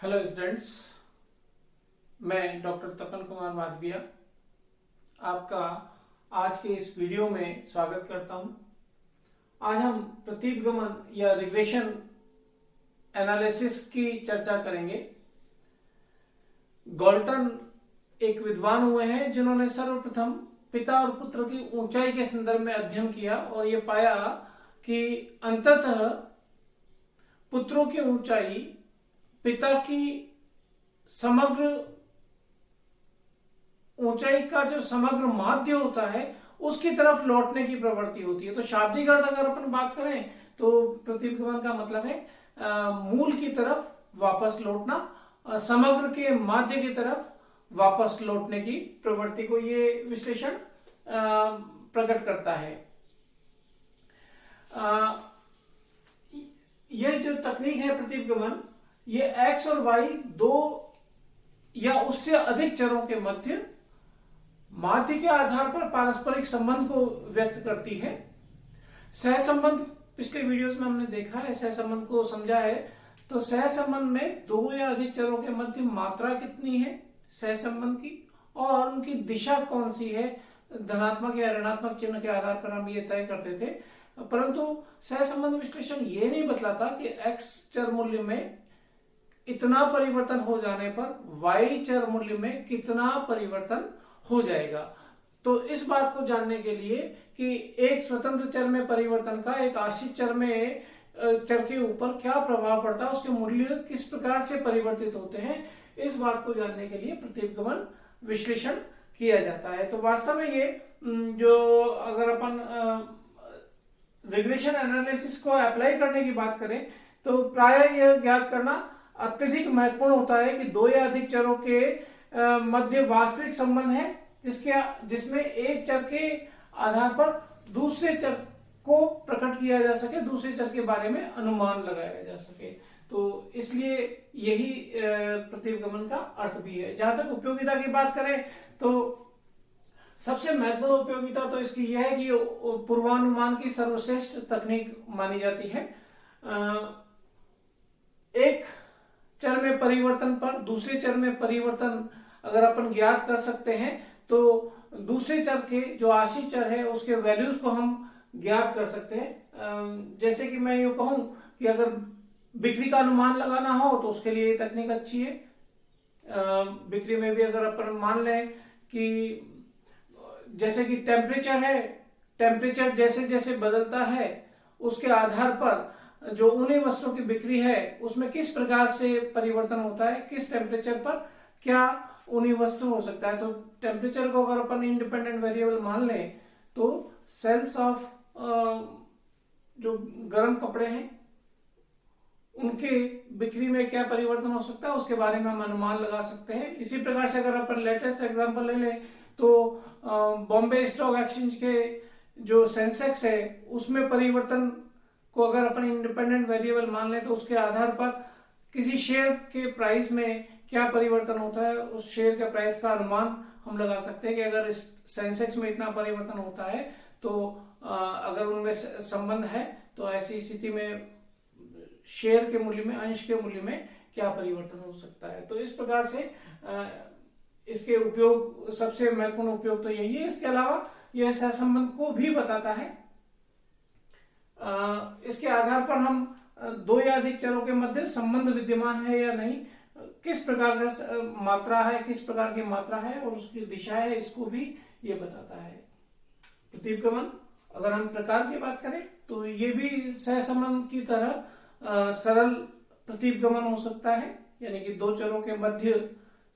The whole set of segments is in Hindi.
हेलो स्टूडेंट्स, मैं डॉक्टर तपन कुमार माधविया आपका आज के इस वीडियो में स्वागत करता हूं। आज हम प्रतीपगमन या रिग्रेशन एनालिसिस की चर्चा करेंगे। गॉल्टन एक विद्वान हुए हैं जिन्होंने सर्वप्रथम पिता और पुत्र की ऊंचाई के संदर्भ में अध्ययन किया और ये पाया कि अंततः पुत्रों की ऊंचाई पिता की समग्र ऊंचाई का जो समग्र माध्य होता है उसकी तरफ लौटने की प्रवृत्ति होती है। तो शाब्दिक अर्थ अगर अपन बात करें तो प्रतीपगमन का मतलब है मूल की तरफ वापस लौटना, समग्र के माध्य की तरफ वापस लौटने की प्रवृत्ति को ये विश्लेषण प्रकट करता है। यह जो तकनीक है प्रतीपगमन, ये x और y दो या उससे अधिक चरों के माध्य के आधार पर पारस्परिक संबंध को व्यक्त करती है। सहसंबंध पिछले वीडियोस में हमने देखा है, सहसंबंध को समझा है। तो सहसंबंध में दो या अधिक चरों के मध्य मात्रा कितनी है सहसंबंध की और उनकी दिशा कौन सी है, धनात्मक या ऋणात्मक चिन्ह के आधार पर हम ये तय करते थे। परंतु सहसंबंध विश्लेषण ये नहीं बतलाता कि x चर मूल्य में इतना परिवर्तन हो जाने पर y चर मूल्य में कितना परिवर्तन हो जाएगा। तो इस बात को जानने के लिए कि एक स्वतंत्र चर में परिवर्तन का एक आश्रित चर के ऊपर क्या प्रभाव पड़ता है, उसके मूल्य किस प्रकार से परिवर्तित होते हैं, इस बात को जानने के लिए प्रतीपगमन विश्लेषण किया जाता है। तो वास्तव में ये जो अगर अपन रिग्रेशन एनालिसिस को अप्लाई करने की बात करें तो प्राय यह ज्ञात करना अत्यधिक महत्वपूर्ण होता है कि दो या अधिक चरों के मध्य वास्तविक संबंध है जिसमें एक चर के आधार पर दूसरे चर को प्रकट किया जा सके, दूसरे चर के बारे में अनुमान लगाया जा सके। तो इसलिए यही प्रतीपगमन का अर्थ भी है। जहां तक उपयोगिता की बात करें तो सबसे महत्वपूर्ण उपयोगिता तो इसकी यह है कि पूर्वानुमान की सर्वश्रेष्ठ तकनीक मानी जाती है। एक चर में परिवर्तन पर दूसरे चर में परिवर्तन अगर अपन ज्ञात कर सकते हैं तो दूसरे चर के जो आश्रित चर है उसके वैल्यूज को हम ज्ञात कर सकते हैं। जैसे कि मैं यूं कहूं कि अगर बिक्री का अनुमान लगाना हो तो उसके लिए ये तकनीक अच्छी है। बिक्री में भी अगर अपन मान लें कि जैसे कि टेम्परेचर है, टेम्परेचर जैसे जैसे बदलता है उसके आधार पर जो उन्हीं वस्तुओं की बिक्री है उसमें किस प्रकार से परिवर्तन होता है, किस टेम्परेचर पर क्या उन्हीं वस्तु हो सकता है। तो टेम्परेचर को अगर अपन इंडिपेंडेंट वेरिएबल मान लें तो सेल्स ऑफ जो गर्म कपड़े हैं उनके बिक्री में क्या परिवर्तन हो सकता है उसके बारे में हम अनुमान लगा सकते हैं। इसी प्रकार से अगर अपन लेटेस्ट एग्जांपल ले लें तो बॉम्बे स्टॉक एक्सचेंज के जो सेंसेक्स है उसमें परिवर्तन को अगर अपन इंडिपेंडेंट वेरिएबल मान लें तो उसके आधार पर किसी शेयर के प्राइस में क्या परिवर्तन होता है उस शेयर के प्राइस का अनुमान हम लगा सकते हैं कि अगर इस सेंसेक्स में इतना परिवर्तन होता है तो अगर उनमें संबंध है तो ऐसी स्थिति में शेयर के मूल्य में, अंश के मूल्य में क्या परिवर्तन हो सकता है। तो इस प्रकार से इसके उपयोग, सबसे महत्वपूर्ण उपयोग तो यही है। इसके अलावा यह सहसंबंध को भी बताता है। इसके आधार पर हम दो या अधिक चरों के मध्य संबंध विद्यमान है या नहीं, किस प्रकार का मात्रा है, किस प्रकार की मात्रा है और उसकी दिशा है, इसको भी ये बताता है। प्रतीपगमन अगर हम प्रकार की बात करें तो ये भी सहसंबंध की तरह सरल प्रतीपगमन हो सकता है, यानी कि दो चरों के मध्य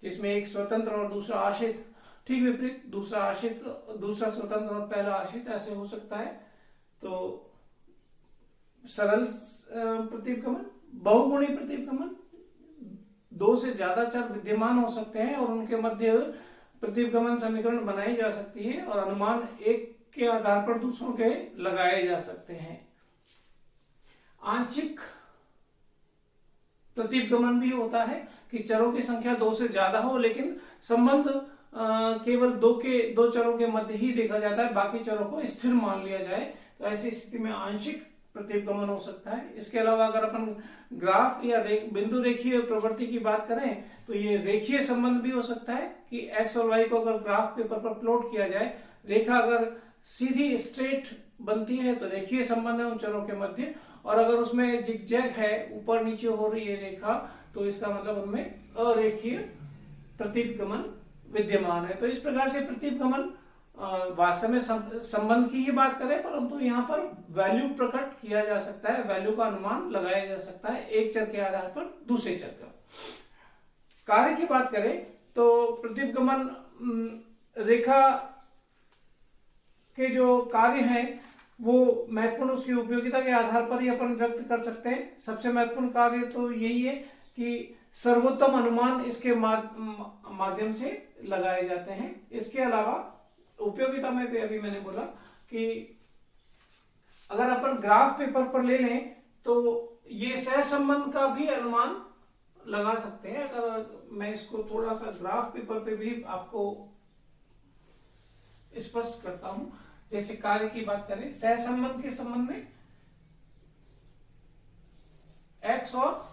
जिसमें एक स्वतंत्र और दूसरा आश्रित, ठीक विपरीत दूसरा आश्रित, दूसरा स्वतंत्र और पहला आश्रित, ऐसे हो सकता है। तो सरल प्रतीपगमन। बहुगुणी प्रतीपगमन, दो से ज्यादा चर विद्यमान हो सकते हैं और उनके मध्य प्रतीपगमन समीकरण बनाई जा सकती है और अनुमान एक के आधार पर दूसरों के लगाए जा सकते हैं। आंशिक प्रतीपगमन भी होता है कि चरों की संख्या दो से ज्यादा हो लेकिन संबंध केवल दो चरों के मध्य ही देखा जाता है, बाकी चरों को स्थिर मान लिया जाए। तो ऐसी स्थिति में आंशिक प्रतिगमन हो सकता है। इसके अलावा अगर अपन ग्राफ या बिंदु रेखीय प्रवृत्ति की बात करें तो ये रेखीय संबंध भी हो सकता है कि एक्स और वाई को अगर ग्राफ पेपर पर प्लॉट किया जाए, रेखा अगर सीधी स्ट्रेट बनती है तो रेखीय संबंध है उन चरों के मध्य, और अगर उसमें जिगजैग है, ऊपर नीचे हो रही है रेखा, तो इसका मतलब उनमें अरेखीय प्रतिगमन विद्यमान है। तो इस प्रकार से प्रतिगमन वास्तव में संबंध की ही बात करें, परंतु यहाँ पर वैल्यू प्रकट किया जा सकता है, वैल्यू का अनुमान लगाया जा सकता है एक चर के आधार पर दूसरे चर का। कार्य की बात करें तो प्रतिगमन रेखा के जो कार्य हैं वो महत्वपूर्ण उसकी उपयोगिता के आधार पर ही अपन व्यक्त कर सकते हैं। सबसे महत्वपूर्ण कार्य तो यही है कि सर्वोत्तम अनुमान इसके माध्यम से लगाए जाते हैं। इसके अलावा उपयोगिता में भी अभी मैंने बोला कि अगर अपन ग्राफ पेपर पर ले लें तो ये सहसंबंध का भी अनुमान लगा सकते हैं। अगर मैं इसको थोड़ा सा ग्राफ पेपर पे भी आपको स्पष्ट करता हूं, जैसे कार्य की बात करें, सहसंबंध के संबंध में एक्स और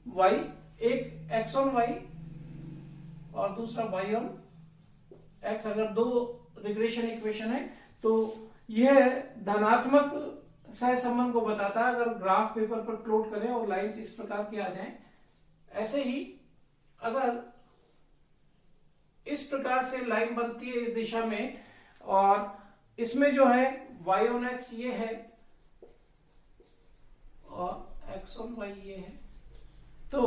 वाई, एक एक्स ऑन वाई और दूसरा वाई ऑन एक्स, अगर दो रिग्रेशन इक्वेशन है तो यह धनात्मक सहसंबंध को बताता है अगर ग्राफ पेपर पर प्लॉट करें और लाइंस इस प्रकार की आ जाएं। ऐसे ही अगर इस प्रकार से लाइन बनती है इस दिशा में और इसमें जो है y ऑन x ये है और x ऑन y ये है, तो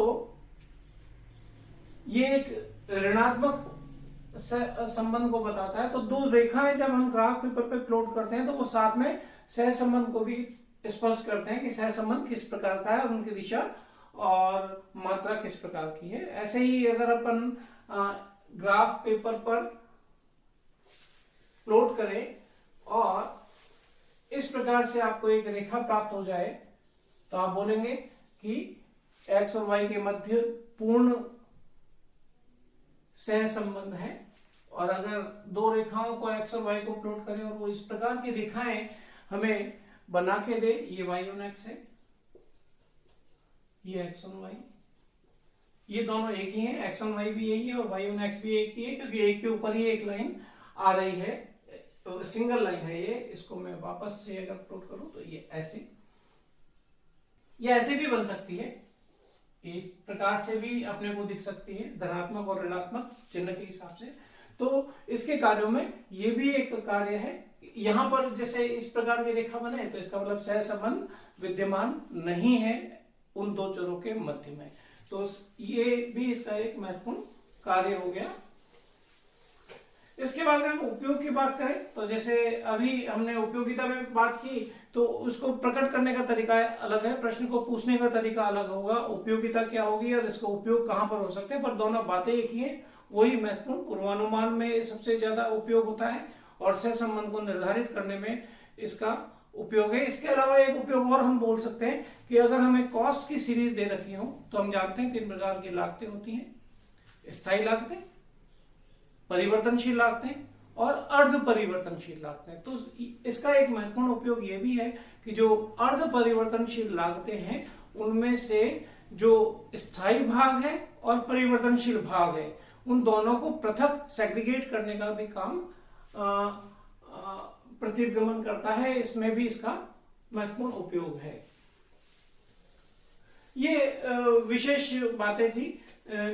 ये एक ऋणात्मक संबंध को बताता है। तो दो रेखाएं जब हम ग्राफ पेपर पे प्लॉट करते हैं तो वो साथ में सहसंबंध को भी स्पष्ट करते हैं कि सहसंबंध किस प्रकार का है और उनकी दिशा और मात्रा किस प्रकार की है। ऐसे ही अगर अपन ग्राफ पेपर पर प्लॉट करें और इस प्रकार से आपको एक रेखा प्राप्त हो जाए तो आप बोलेंगे कि x और y के मध्य पूर्ण सहसंबंध है। और अगर दो रेखाओं को x और y को प्लॉट करें और वो इस प्रकार की रेखाएं हमें बना के दे, ये y ऑन x है, ये x ऑन y, ये दोनों एक ही हैं, x ऑन y भी यही है और y ऑन x भी एक ही है, क्योंकि एक के ऊपर ही एक लाइन आ रही है, तो सिंगल लाइन है ये। इसको मैं वापस से अगर प्लॉट करूं तो ये ऐसे भी बन सकती है, इस प्रकार से भी अपने को दिख सकती है, धनात्मक और ऋणात्मक चिन्ह के हिसाब से। तो इसके कार्यों में ये भी एक कार्य है। यहां पर जैसे इस प्रकार की रेखा बने तो इसका मतलब सहसंबंध विद्यमान नहीं है उन दो चरों के मध्य में, तो ये भी इसका एक महत्वपूर्ण कार्य हो गया। इसके बाद हम उपयोग की बात करें तो जैसे अभी हमने उपयोगिता में बात की तो उसको प्रकट करने का तरीका अलग है, प्रश्न को पूछने का तरीका अलग होगा, उपयोगिता क्या होगी और इसका उपयोग कहां पर हो सकते हैं, पर दोनों बातें एक ही हैं। वही महत्वपूर्ण पूर्वानुमान में सबसे ज्यादा उपयोग होता है और सहसंबंध को निर्धारित करने में इसका उपयोग है। इसके अलावा एक उपयोग और हम बोल सकते हैं कि अगर हमें कॉस्ट की सीरीज दे रखी हो तो हम जानते हैं 3 प्रकार की लागतें होती हैं, स्थायी लागतें, परिवर्तनशील लागतें और अर्ध परिवर्तनशील लागतें। तो इसका एक महत्वपूर्ण उपयोग यह भी है कि जो अर्ध परिवर्तनशील लागतें हैं उनमें से जो स्थायी भाग है और परिवर्तनशील भाग है उन दोनों को पृथक सेग्रीगेट करने का भी काम प्रतिगमन करता है। इसमें भी इसका महत्वपूर्ण उपयोग है। ये विशेष बातें थी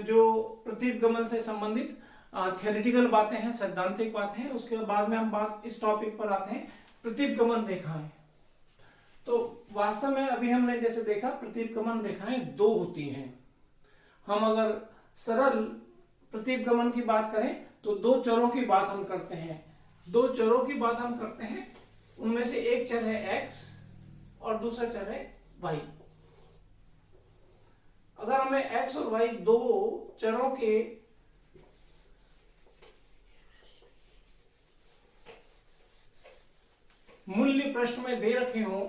जो प्रतिगमन से संबंधित थियोरेटिकल बातें हैं, सैद्धांतिक बातें हैं। उसके बाद में हम इस टॉपिक पर आते हैं प्रतिगमन रेखाएं। तो वास्तव में अभी हमने जैसे देखा प्रतिगमन रेखाएं 2 होती हैं। हम अगर सरल प्रतिगमन की बात करें तो 2 चरों की बात हम करते हैं। 2 चरों की बात हम करते हैं, उनमें से एक चर है x और दूसरा चर है y। अगर हमें x और y 2 चरों के मूल्य प्रश्न में दे रखे हो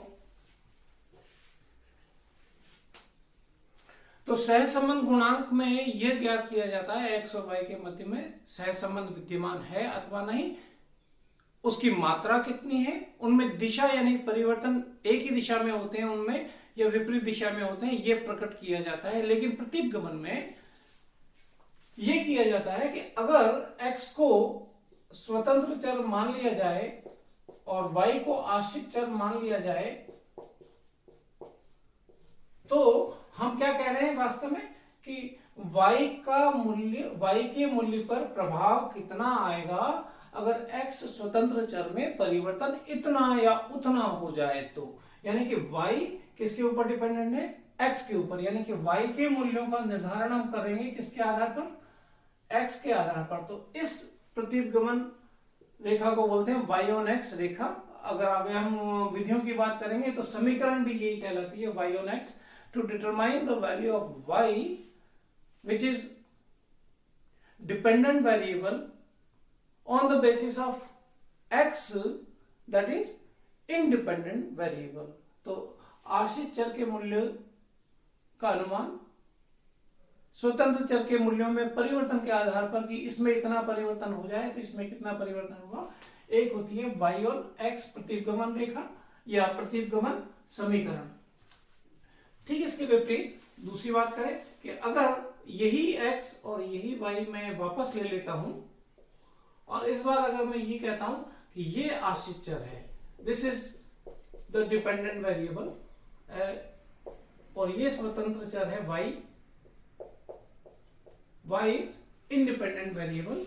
तो सहसंबंध गुणांक में यह ज्ञात किया जाता है x और y के मध्य में सहसंबंध विद्यमान है अथवा नहीं। उसकी मात्रा कितनी है, उनमें दिशा यानी परिवर्तन एक ही दिशा में होते हैं उनमें या विपरीत दिशा में होते हैं, ये प्रकट किया जाता है। लेकिन प्रतीपगमन में ये किया जाता है कि अगर x को स्वतंत्र चर मान लिया जाए और y को आश्रित चर मान लिया जाए, तो हम क्या कह रहे हैं वास्तव में कि y के मूल्य पर प्रभाव कितना आएगा अगर x स्वतंत्र चर में परिवर्तन इतना या उतना हो जाए तो, यानी कि y किसके ऊपर डिपेंडेंट है, x के ऊपर, यानी कि y के मूल्यों का निर्धारण हम करेंगे किसके आधार पर, x के आधार पर। तो इस प्रतीपगमन रेखा को बोलते हैं y on x रेखा। अगर आगे हम विधियों की बात करेंगे तो समीकरण भी यही कहलाती है, y on x to determine the value of y which is dependent variable on the basis of x that is independent variable। तो आश्रित चर के मूल्य का अनुमान स्वतंत्र चर के मूल्यों में परिवर्तन के आधार पर कि इसमें इतना परिवर्तन हो जाए तो इसमें कितना परिवर्तन होगा, एक होती है y on x प्रतीपगमन रेखा या प्रतीपगमन समीकरण। ठीक, इसके विपरीत दूसरी बात करें कि अगर यही x और यही y मैं वापस ले लेता हूं और इस बार अगर मैं ये कहता हूं कि ये आश्रित चर है, this is the dependent variable, और ये स्वतंत्र चर है y is independent variable।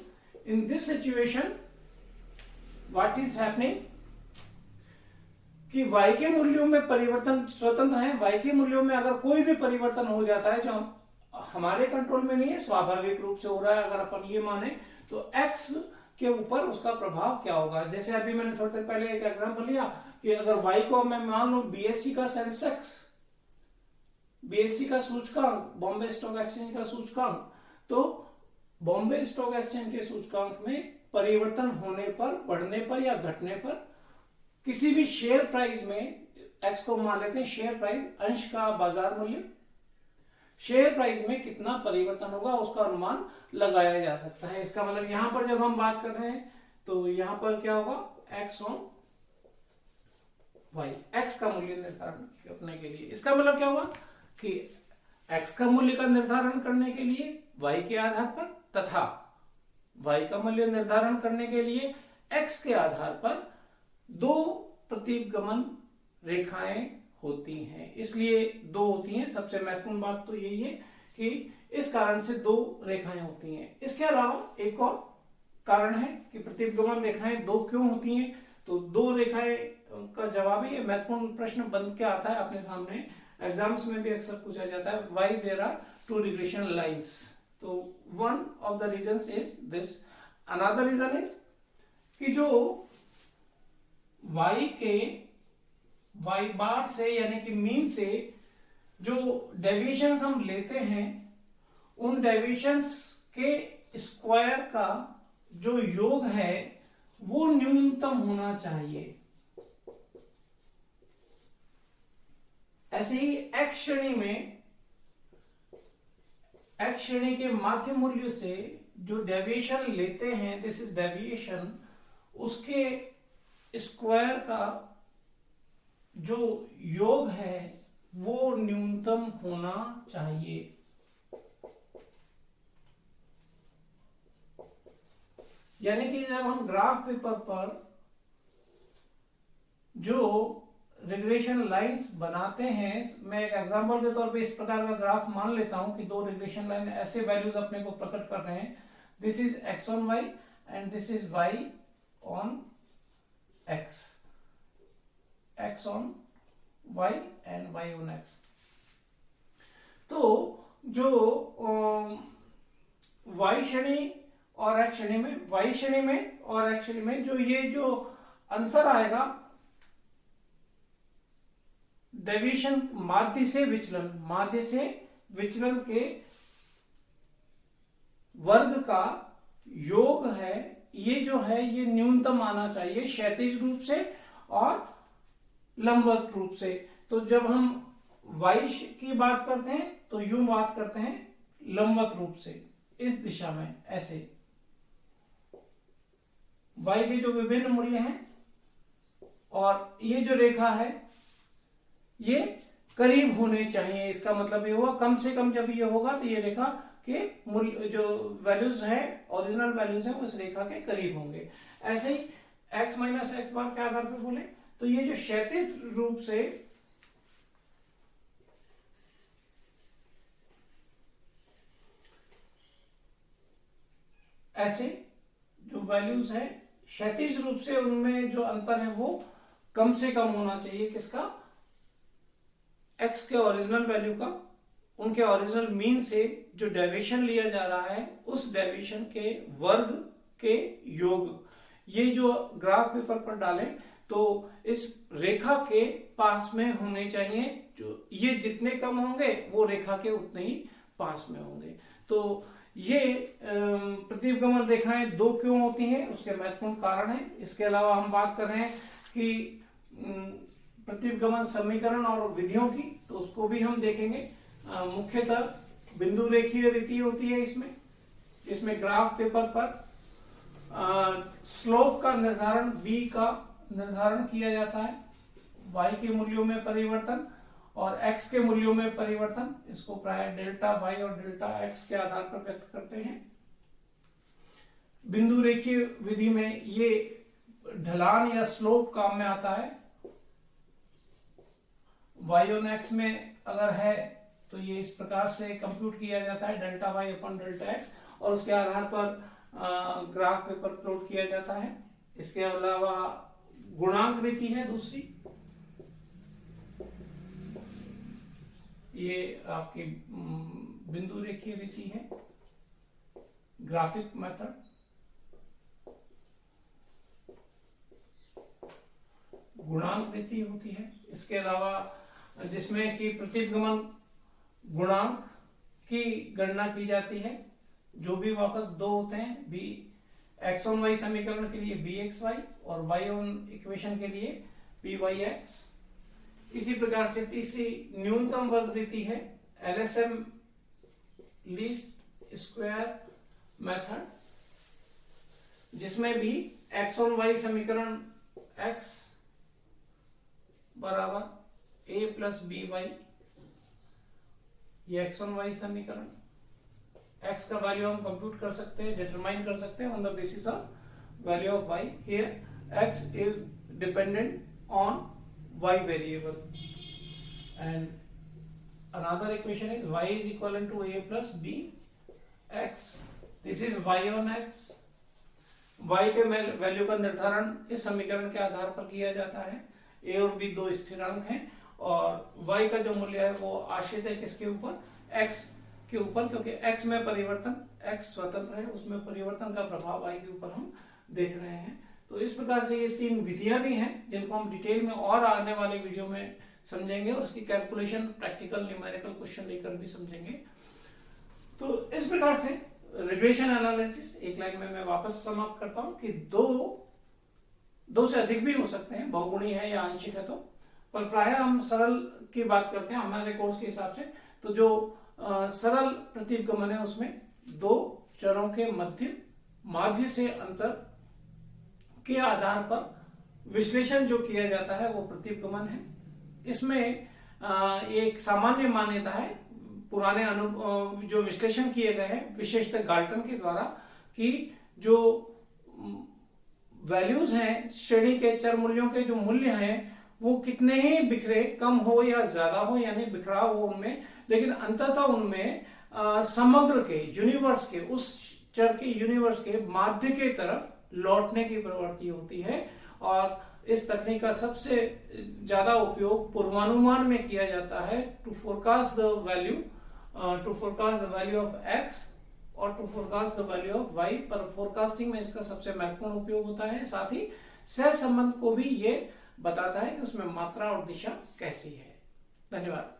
in this situation what is happening कि y के मूल्यों में परिवर्तन स्वतंत्र है, y के मूल्यों में अगर कोई भी परिवर्तन हो जाता है जो हमारे कंट्रोल में नहीं है, स्वाभाविक रूप से हो रहा है, अगर अपन ये माने तो x के ऊपर उसका प्रभाव क्या होगा। जैसे अभी मैंने थोड़ी देर पहले एक एग्जांपल लिया कि अगर y को मैं मान लूं BSE का सेंसेक्स, BSE का सूचकांक, बॉम्बे स्टॉक एक्सचेंज का सूचकांक, तो बॉम्बे स्टॉक एक्सचेंज के सूचकांक में परिवर्तन होने पर, बढ़ने पर या घटने पर किसी भी शेयर प्राइस में, x को मान लेते हैं शेयर प्राइस, अंश का बाजार मूल्य, शेयर प्राइस में कितना परिवर्तन होगा उसका अनुमान लगाया जा सकता है। इसका मतलब यहां पर जब हम बात कर रहे हैं तो यहां पर क्या होगा, x on y, x का मूल्य निर्धारण करने के लिए, इसका मतलब क्या हुआ कि x का मूल्य का निर्धारण करने के लिए y के आधार पर तथा y का मूल्य निर्धारण करने के लिए x के आधार पर दो प्रतीपगमन रेखाएं होती हैं। इसलिए दो होती हैं, सबसे महत्वपूर्ण बात तो यही है कि इस कारण से दो रेखाएं होती हैं। इसके अलावा एक और कारण है कि प्रतीपगमन रेखाएं दो क्यों होती हैं, तो दो रेखाएं का जवाब ही महत्वपूर्ण प्रश्न बन के आता है अपने सामने, एग्जाम्स में भी अक्सर पूछा जाता है, why there are two regression lines. तो one of the reasons is this. Another reason is कि जो y बार से यानी कि मीन से जो डेविएशंस हम लेते हैं, उन डेविएशंस के स्क्वायर का जो योग है वो न्यूनतम होना चाहिए। ऐसे ही x श्रेणी के माध्य मूल्य से जो डेविएशन लेते हैं, दिस इज डेविएशन, उसके स्क्वायर का जो योग है वो न्यूनतम होना चाहिए। यानी कि जब हम ग्राफ पेपर पर जो रिग्रेशन लाइंस बनाते हैं, मैं एक एग्जांपल के तौर पे इस प्रकार का ग्राफ मान लेता हूं कि दो रिग्रेशन लाइन ऐसे वैल्यूज अपने को प्रकट कर रहे हैं, this is x on y and this is y on x, x on y and y on x। तो जो y श्रेणी और x श्रेणी में, y श्रेणी में और x श्रेणी में जो ये जो अंतर आएगा, डेविएशन माध्य से विचलन के वर्ग का योग है, ये जो है ये न्यूनतम आना चाहिए क्षैतिज रूप से और लंबवत रूप से। तो जब हम y की बात करते हैं तो यूं बात करते हैं लंबवत रूप से, इस दिशा में ऐसे। y के जो विभिन्न मूल्य हैं, और ये जो रेखा है ये करीब होने चाहिए। इसका मतलब ये हुआ कम से कम जब ये होगा तो ये रेखा के मूल्य जो वैल्यूज है, ओरिजिनल वैल्यूज है, उस रेखा के करीब होंगे। ऐसे ही x माइनस एक्स बार के आधार पर बोले तो ये जो क्षैतिज रूप से ऐसे जो वैल्यूज है क्षैतिज रूप से उनमें जो अंतर है वो कम से कम होना चाहिए। किसका? x के ओरिजिनल वैल्यू का, उनके ओरिजिनल मीन से जो डेविएशन लिया जा रहा है उस डेविएशन के वर्ग के योग। ये जो ग्राफ पेपर पर डालें तो इस रेखा के पास में होने चाहिए। जो ये जितने कम होंगे वो रेखा के उतने ही पास में होंगे। तो ये प्रतिगमन रेखाएं दो क्यों होती हैं, उसके महत्वपूर्ण कारण है। इसके अलावा हम बात कर रहे हैं कि प्रतिगमन समीकरण और विधियों की, तो उसको भी हम देखेंगे। मुख्यतः बिंदु रेखीय रीति होती है इसमें ग्राफ पेपर पर स्लोप का निर्धारण, b का निर्धारण किया जाता है, y के मूल्यों में परिवर्तन और x के मूल्यों में परिवर्तन, इसको प्राय डेल्टा y और डेल्टा x के आधार पर व्यक्त करते हैं। बिंदु रेखीय विधि में ये ढलान या स्लोप काम में आता है। y on x में अगर है तो ये इस प्रकार से कंप्यूट किया जाता है, delta y upon delta x, और उसके आधार पर ग्राफ पेपर प्लॉट किया जाता है। इसके अलावा गुणांक रीति है दूसरी, ये आपकी बिंदु रेखीय रीति है, ग्राफिक मेथड। गुणांक रीति होती है। इसके अलावा जिसमें कि प्रतिगमन गुणांक की गणना की जाती है, जो भी वापस दो होते हैं, बी एक्स ऑन वाई समीकरण के लिए बी एक्स वाई और वाई ऑन इक्वेशन के लिए बी वाई एक्स। इसी प्रकार से तीसरी न्यूनतम वर्ग रीति है एलएसएम, लीस्ट स्क्वायर मेथड, जिसमें भी एक्स ऑन वाई समीकरण एक्स बराबर ए प्लस बी वाई, ये एक्स ऑन वाई समीकरण, x का वैल्यू हम कंप्यूट कर सकते हैं, डिटरमाइन कर सकते हैं on the basis of value of y। Here x is dependent on y variable and another equation is y is equal to a plus b x। This is y on x। y के वैल्यू का निर्धारण इस समीकरण के आधार पर किया जाता है। a और b दो स्थिरांक हैं और y का जो मूल्य है वो आश्रित है किसके ऊपर? x के ऊपर, क्योंकि x में परिवर्तन, x स्वतंत्र है, उसमें परिवर्तन का प्रभाव y के ऊपर हम देख रहे हैं। तो इस प्रकार से ये तीन विधियां भी हैं जिनको हम डिटेल में और आने वाले वीडियो में समझेंगे और उसकी कैलकुलेशन, प्रैक्टिकल न्यूमेरिकल क्वेश्चन लेकर भी समझेंगे। तो इस प्रकार से रिग्रेशन एनालिसिस एक लाइन में मैं वापस समाप्त करता हूं कि दो से अधिक भी हो सकते हैं, बहुगुणी है या आंशिक है, तो पर प्राय हम सरल की बात करते हैं हमारे कोर्स के हिसाब से। तो जो सरल प्रतिगमन है उसमें दो चरों के माध्य से अंतर के आधार पर विश्लेषण जो किया जाता है वो प्रतिगमन है। इसमें एक सामान्य मान्यता है पुराने जो विश्लेषण किए गए हैं विशेषतः गाल्टन के द्वारा, कि जो वैल्यूज हैं श्रेणी के चर मूल्यों के जो मूल्य हैं वो कितने ही बिखरे, कम हो या ज्यादा हो, यानी बिखराव हो उनमें, लेकिन अंततः उनमें समग्र के यूनिवर्स के, उस चर के यूनिवर्स के माध्य के तरफ लौटने की प्रवृत्ति होती है। और इस तकनीक का सबसे ज्यादा उपयोग पूर्वानुमान में किया जाता है to forecast the value of x और to forecast the value of y। पर फोरकास्टिंग में इसका सबसे महत्वपूर्ण उपयोग होता है। साथ ही सह संबंध को भी ये बताता है कि उसमें मात्रा और दिशा कैसी है। धन्यवाद।